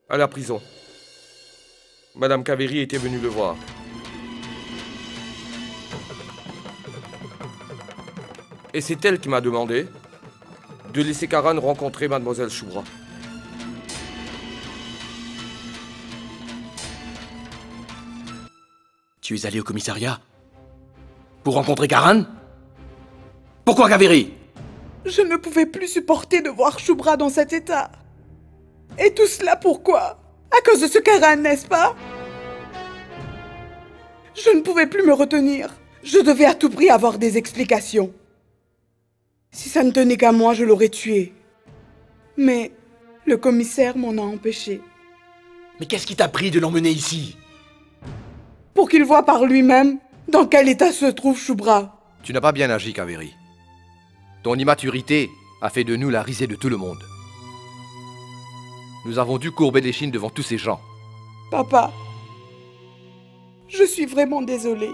À la prison. Madame Kaveri était venue le voir. Et c'est elle qui m'a demandé de laisser Karan rencontrer Mademoiselle Choubra. Tu es allé au commissariat pour rencontrer Karan? Pourquoi Kaveri? Je ne pouvais plus supporter de voir Choubra dans cet état. Et tout cela pourquoi? À cause de ce Karan, n'est-ce pas? Je ne pouvais plus me retenir. Je devais à tout prix avoir des explications. Si ça ne tenait qu'à moi, je l'aurais tué. Mais le commissaire m'en a empêché. Mais qu'est-ce qui t'a pris de l'emmener ici? Pour qu'il voie par lui-même dans quel état se trouve Choubra. Tu n'as pas bien agi, Kaveri. Ton immaturité a fait de nous la risée de tout le monde. Nous avons dû courber l'échine devant tous ces gens. Papa, je suis vraiment désolée.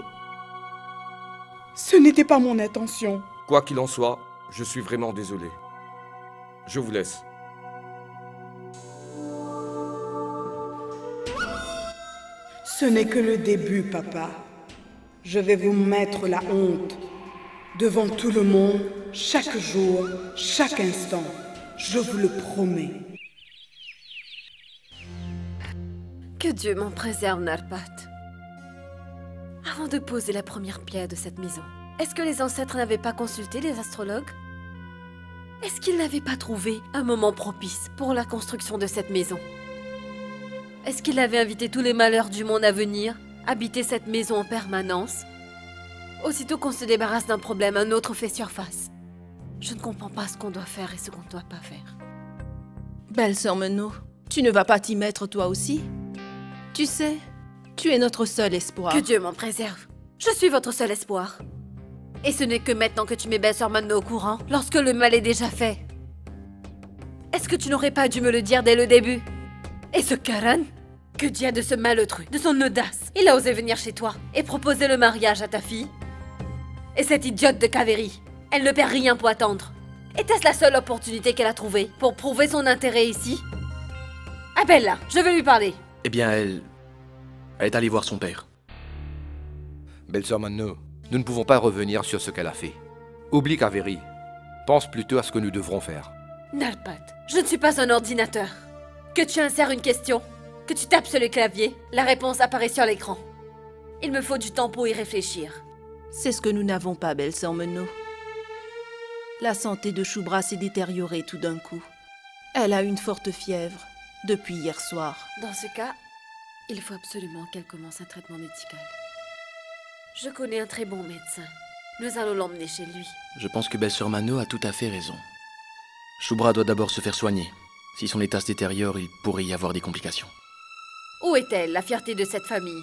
Ce n'était pas mon intention. Quoi qu'il en soit, je suis vraiment désolé. Je vous laisse. Ce n'est que le début, papa. Je vais vous mettre la honte. Devant tout le monde, chaque jour, chaque instant. Je vous le promets. Que Dieu m'en préserve, Narpat. Avant de poser la première pierre de cette maison, est-ce que les ancêtres n'avaient pas consulté les astrologues? Est-ce qu'ils n'avaient pas trouvé un moment propice pour la construction de cette maison? Est-ce qu'ils avaient invité tous les malheurs du monde à venir habiter cette maison en permanence? Aussitôt qu'on se débarrasse d'un problème, un autre fait surface. Je ne comprends pas ce qu'on doit faire et ce qu'on ne doit pas faire. Belle-sœur Menot, tu ne vas pas t'y mettre toi aussi? Tu sais, tu es notre seul espoir. Que Dieu m'en préserve. Je suis votre seul espoir. Et ce n'est que maintenant que tu mets belle-sœur Menot au courant, lorsque le mal est déjà fait. Est-ce que tu n'aurais pas dû me le dire dès le début? Et ce Karan? Que Dieu a de ce malheureux, de son audace? Il a osé venir chez toi et proposer le mariage à ta fille? Et cette idiote de Kaveri, elle ne perd rien pour attendre. Était-ce la seule opportunité qu'elle a trouvée pour prouver son intérêt ici? Appelle-la, je vais lui parler. Eh bien, elle est allée voir son père. Belle-sœur Manno, nous ne pouvons pas revenir sur ce qu'elle a fait. Oublie Kaveri. Pense plutôt à ce que nous devrons faire. Narpat, je ne suis pas un ordinateur. Que tu insères une question, que tu tapes sur le clavier, la réponse apparaît sur l'écran. Il me faut du temps pour y réfléchir. C'est ce que nous n'avons pas, belle-sœur Menot. La santé de Choubra s'est détériorée tout d'un coup. Elle a une forte fièvre depuis hier soir. Dans ce cas, il faut absolument qu'elle commence un traitement médical. Je connais un très bon médecin. Nous allons l'emmener chez lui. Je pense que belle-sœur Mano a tout à fait raison. Choubra doit d'abord se faire soigner. Si son état se détériore, il pourrait y avoir des complications. Où est-elle, la fierté de cette famille?